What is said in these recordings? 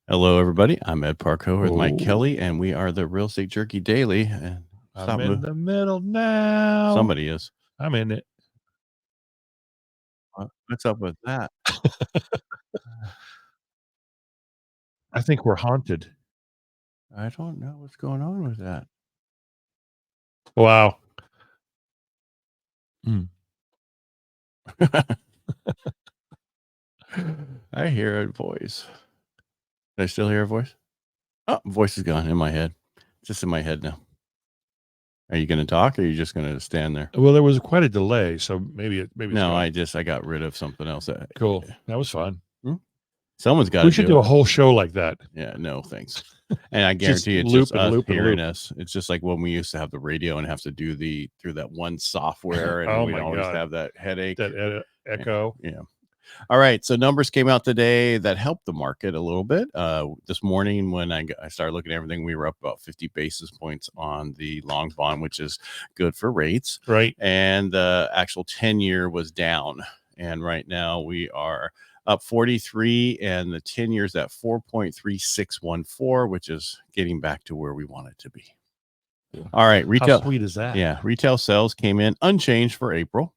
Hello, everybody. I'm Ed Parcaut with Mike Oh, Kelly, and we are the Real Estate Jerky Daily. And I'm in the middle now. Somebody is. I'm in it. What's up with that? I think we're haunted. I don't know what's going on with that. Wow. I hear a voice. Did I still hear a voice? Oh, voice is gone in my head. Just in my head now. Are you going to talk, or are you just going to stand there? Well, there was quite a delay, so maybe it's No, gone. I got rid of something else. Cool. That was fun. Someone's got to. We should do a whole show like that. Yeah, no, thanks. And I Just guarantee it's loop just and us loop and hearing loop. us. It's just like when we used to have the radio and have to do through that one software, and Oh we'd my always God. have that headache. That echo. Yeah. All right. So numbers came out today that helped the market a little bit. This morning, when I started looking at everything, we were up about 50 basis points on the long bond, which is good for rates. Right. And the actual 10-year was down. And right now we are up 43, and the 10 years at 4.3614, which is getting back to where we want it to be. All right. Retail. How sweet is that? Yeah. Retail sales came in unchanged for April.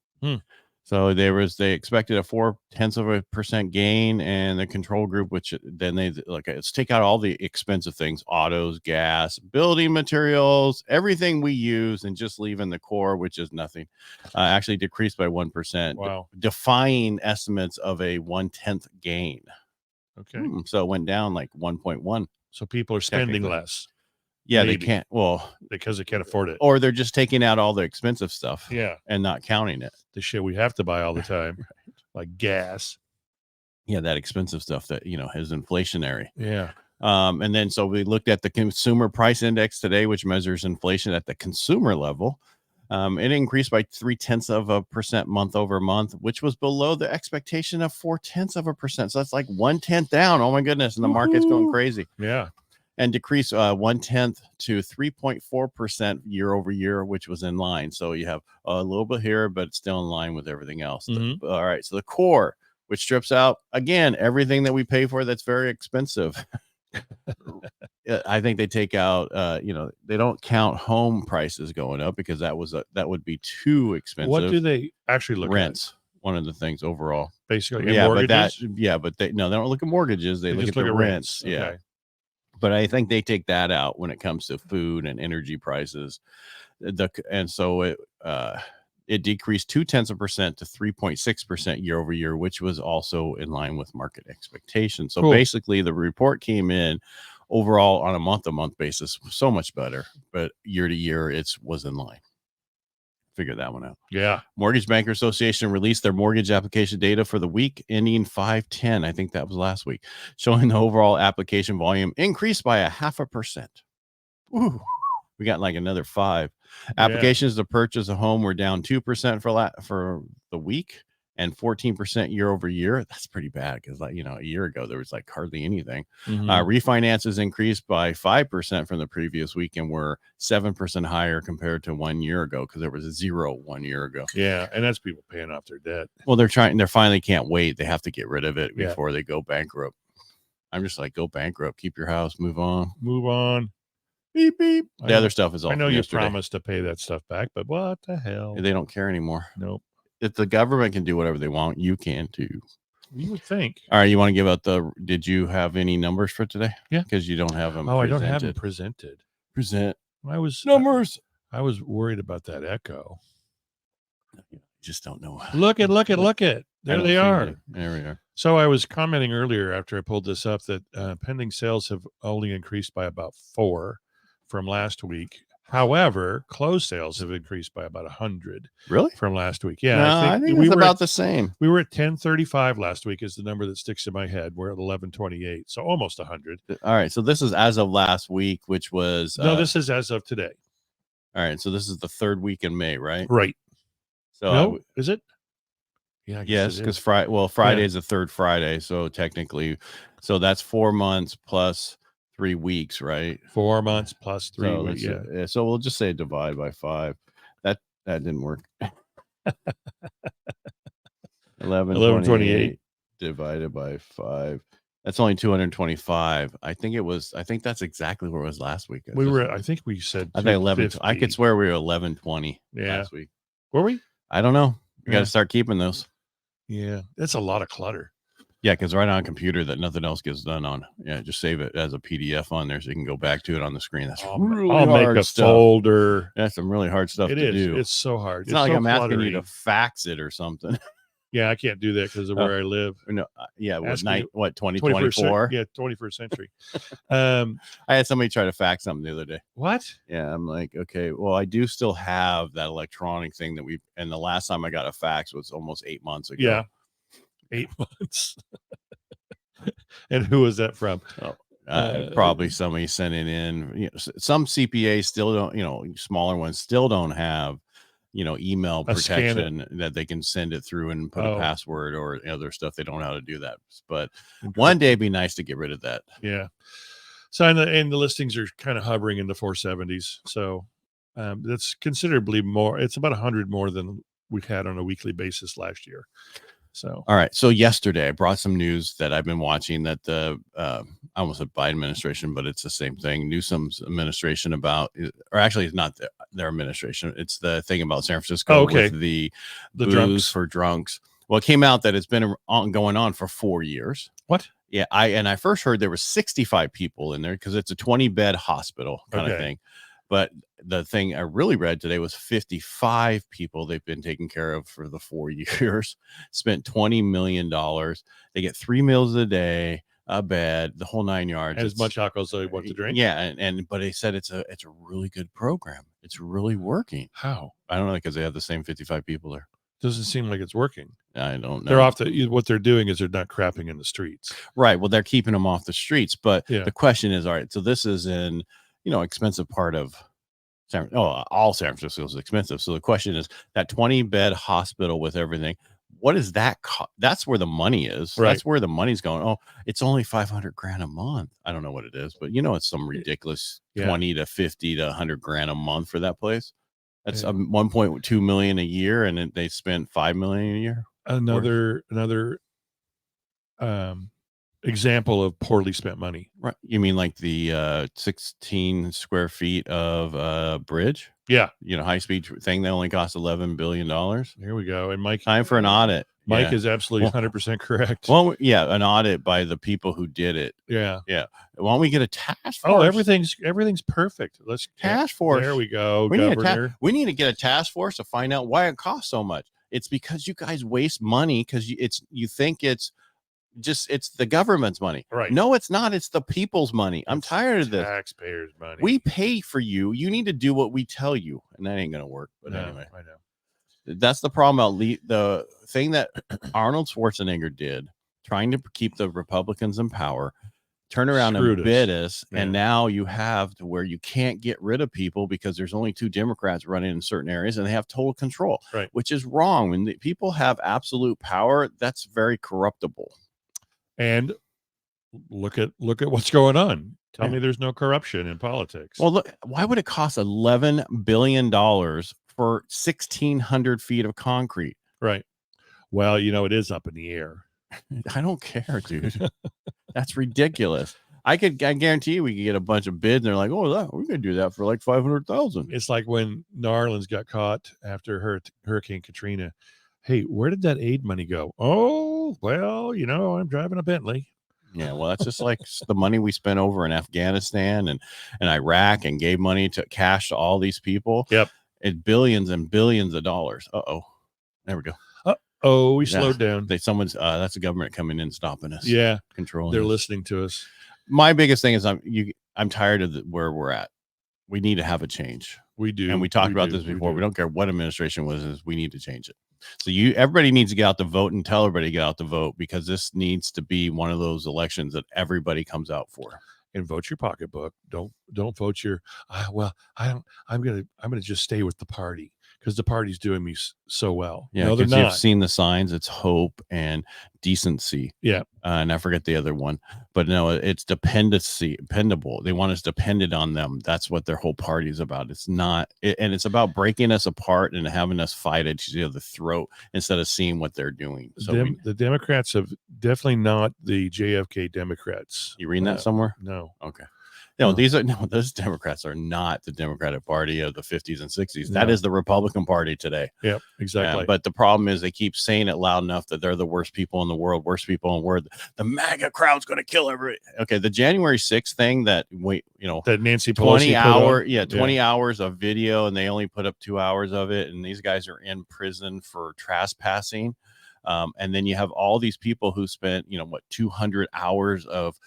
So they expected a 0.4% gain, and the control group, which then let's take out all the expensive things, autos, gas, building materials, everything we use, and just leave in the core, which is nothing, actually decreased by 1%. Wow. Defying estimates of a 1/10 gain. Okay. So it went down like 1.1. So people are spending less. Yeah, maybe. They can't. Well, because they can't afford it. Or they're just taking out all the expensive stuff. Yeah. And not counting it. The shit we have to buy all the time. Right. Like gas. Yeah, that expensive stuff that, is inflationary. Yeah. And then so we looked at the consumer price index today, which measures inflation at the consumer level. It increased by 0.3% month over month, which was below the expectation of 0.4%. So that's like 1/10 down. Oh my goodness. And the market's going crazy. Yeah. And decreased 1/10 to 3.4% year over year, which was in line. So you have a little bit here, but it's still in line with everything else. All right. So the core, which strips out, again, everything that we pay for that's very expensive. I think they take out, they don't count home prices going up, because that would be too expensive. What do they actually look Rents, one of the things overall. Basically, yeah, mortgages? but they don't look at mortgages. They look at the rents. Okay. Yeah. But I think they take that out when it comes to food and energy prices. And so it decreased 0.2% to 3.6% year over year, which was also in line with market expectations. So basically, the report came in overall on a month-to-month basis so much better, but year to year it was in line. Figure that one out. Yeah. Mortgage Banker Association released their mortgage application data for the week ending 5/10. I think that was last week, showing the overall application volume increased by 0.5%. Ooh, we got like another 5. Applications to purchase a home were down 2% for the week, and 14% year over year. That's pretty bad, because a year ago there was like hardly anything. Refinances increased by 5% from the previous week, and were 7% higher compared to 1 year ago, because there was a 0 1 year ago. Yeah, and that's people paying off their debt. Well, they're finally can't wait. They have to get rid of it before they go bankrupt. I'm just like, go bankrupt, keep your house, move on. Beep beep. The other stuff is all. I know you promised to pay that stuff back, but what the hell? They don't care anymore. Nope. If the government can do whatever they want, you can too. You would think. All right, you want to give out did you have any numbers for today? Yeah. Because you don't have them. Oh, I don't have them presented. Present. Numbers. I was worried about that echo. You just don't know. Look it. There they are. There we are. So I was commenting earlier after I pulled this up that pending sales have only increased by about 4 from last week. However, closed sales have increased by about 100. Really? From last week. Yeah. No, I think we were about the same. We were at 1035 last week is the number that sticks in my head. We're at 1128. So almost 100. All right. So this is as of last week, which was. No, this is as of today. All right. So this is the 3rd week in May, right? Right. So is it? Yeah. Yes, because Friday is the 3rd Friday. So technically, that's 4 months plus 3 weeks, right? 4 months plus 3 weeks. Yeah. So we'll just say divide by 5. That didn't work. 1128 divided by 5 That's only 225. I think that's exactly where it was last week. I think we said I think 11. I could 250. swear we were 1120 Yeah. last week. Were we? I don't know. We got Yeah. to start keeping those. Yeah, that's a lot of clutter. Yeah, because right on a computer that nothing else gets done on. Yeah, just save it as a PDF on there so you can go back to it on the screen. That's really I'll hard make a stuff. folder. That's some really hard stuff It to is. do. It's so hard. It's not like so I'm asking you to cluttery. fax it or something. Yeah, I can't do that because of where I live. No, yeah, Ask me- what 2024? Yeah, 21st century. I had somebody try to fax something the other day. What? Yeah, I'm like, okay, well, I do still have that electronic thing that and the last time I got a fax was almost 8 months ago. Yeah, 8 months. And who was that from? Probably somebody sent it in. You know, some CPAs still don't, smaller ones still don't have, email protection that they can send it through and put a password or other stuff. They don't know how to do that. But one day it'd be nice to get rid of that. Yeah. So, and the listings are kind of hovering in the 470s. So that's considerably more. It's about 100 more than we had on a weekly basis last year. So, all right. So yesterday I brought some news that I've been watching that I almost said Biden administration, but it's the same thing. Newsom's administration or actually it's not their administration. It's the thing about San Francisco with the booze drunks. for drunks. Well, it came out that it's been going on for 4 years. What? Yeah. I first heard there were 65 people in there because it's a 20-bed hospital kind of thing. But the thing I really read today was 55 people they've been taking care of for the 4 years, spent $20 million. They get 3 meals a day, a bed, the whole 9 yards. As much alcohol as they want to drink. Yeah. But they said it's a really good program. It's really working. How? I don't know, because they have the same 55 people there. Doesn't seem like it's working. I don't know. They're off what they're doing is they're not crapping in the streets. Right. Well, they're keeping them off the streets. But the question is, all right, so this is in, expensive part of all San Francisco is expensive. So the question is that 20-bed hospital with everything, what is that? That's where the money is. Right. That's where the money's going. Oh, it's only $500,000 a month. I don't know what it is, but it's some ridiculous 20 to 50 to $100,000 a month for that place. That's 1.2 million a year, and they spent $5 million a year. Another example of poorly spent money. Right? You mean like the 16 square feet of bridge? Yeah, high speed thing that only cost $11 billion. Here we go. And Mike, time for an audit. Mike is absolutely 100% correct. Well, yeah, an audit by the people who did it. Yeah. Why don't we get a task force? Oh, everything's perfect. Let's task force. There we go. We need to get a task force to find out why it costs so much. It's because you guys waste money because you think it's the government's money. Right. No, it's not. It's the people's money. I'm tired of this. Taxpayers' money. We pay for you. You need to do what we tell you, and that ain't gonna work. But anyway, I know. That's the problem about the thing that Arnold Schwarzenegger did, trying to keep the Republicans in power, turn around and bid us. And now you have to where you can't get rid of people because there's only 2 Democrats running in certain areas and they have total control, right? Which is wrong. When people have absolute power, that's very corruptible. And look at what's going on. Tell me there's no corruption in politics. Well, look, why would it cost $11 billion for 1,600 feet of concrete? Right. Well, it is up in the air. I don't care, dude. That's ridiculous. I guarantee you we could get a bunch of bids and they're like, oh, we're going to do that for like 500,000. It's like when New Orleans got caught after Hurricane Katrina. Hey, where did that aid money go? Oh, well, I'm driving a Bentley. Yeah, well, that's just like the money we spent over in Afghanistan and Iraq and gave money to cash to all these people. Yep. It's billions and billions of dollars. Uh-oh. There we go. Oh, we slowed down. That's the government coming in stopping us. Yeah. Controlling They're us. Listening to us. My biggest thing is I'm tired of where we're at. We need to have a change. We do. And we talked about this before. We don't care what administration was, we need to change it. So everybody needs to get out to vote and tell everybody to get out to vote, because this needs to be one of those elections that everybody comes out for. And vote your pocketbook. Don't vote your I'm gonna just stay with the party, because the party's doing me so well. Yeah, No, they're because you've not. seen the signs. It's hope and decency. Yeah. And I forget the other one, but no, it's dependable. They want us dependent on them. That's what their whole party is about. It's not, and it's about breaking us apart and having us fight at each other's throat instead of seeing what they're doing. So the Democrats have definitely not the JFK Democrats. You reading that somewhere? No. Okay. No, those Democrats are not the Democratic Party of the 50s and 60s. That No. is the Republican Party today. Yep, exactly. But the problem is they keep saying it loud enough that they're the worst people in the world, The MAGA crowd's going to kill everybody. Okay, the January 6th thing that Nancy Pelosi 20 hours of video, and they only put up 2 hours of it, and these guys are in prison for trespassing. And then you have all these people who spent 200 hours of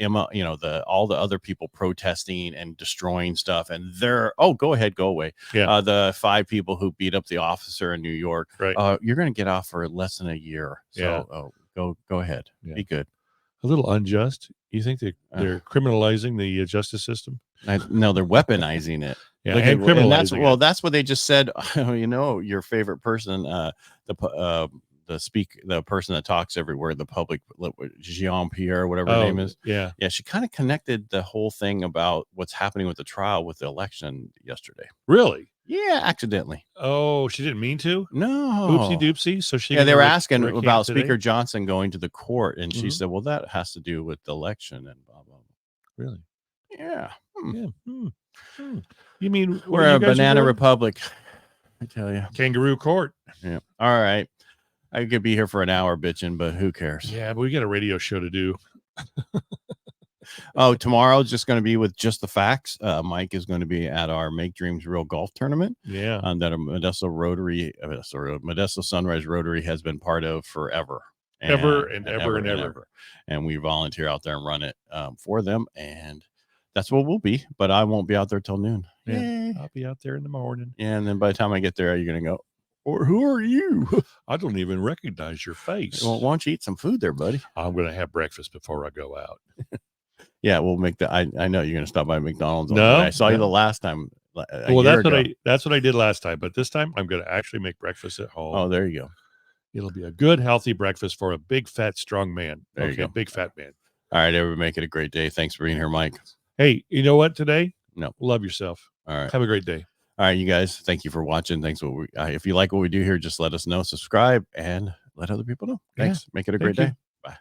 all the other people protesting and destroying stuff, and they're go ahead, go away. The 5 people who beat up the officer in New York, right? You're going to get off for less than a year. So go ahead, be good. A little unjust. You think they're criminalizing the justice system? No, they're weaponizing it. Yeah, and that's what they just said. Your favorite person, the person that talks everywhere, the public, Jean-Pierre, whatever her name is. Yeah. She kind of connected the whole thing about what's happening with the trial with the election yesterday. Really? Yeah, accidentally. Oh, she didn't mean to? No. Oopsie doopsie. So they were asking about Speaker Johnson going to the court, and she said, well, that has to do with the election and blah, blah, blah. Really? Yeah. You mean we're a banana republic, I tell you. Kangaroo court. Yeah. All right. I could be here for an hour bitching, but who cares? Yeah, but we got a radio show to do. Tomorrow's just going to be with just the facts. Mike is going to be at our Make Dreams Real golf tournament. Yeah. That Modesto Sunrise Rotary has been part of forever. Ever. And we volunteer out there and run it for them. And that's what we'll be. But I won't be out there till noon. Yeah. I'll be out there in the morning. Yeah, and then by the time I get there, you're going to go, or who are you? I don't even recognize your face. Well, why don't you eat some food there, buddy? I'm going to have breakfast before I go out. Yeah, we'll make I know you're going to stop by McDonald's. No, I saw you the last time. Well, that's what I did last time. But this time I'm going to actually make breakfast at home. Oh, there you go. It'll be a good, healthy breakfast for a big, fat, strong man. There you go. Big, fat man. All right, everybody, make it a great day. Thanks for being here, Mike. Hey, you know what today? No. Love yourself. All right. Have a great day. All right, you guys. Thank you for watching. Thanks. If you like what we do here, just let us know. Subscribe and let other people know. Thanks. Make it a great day. Bye.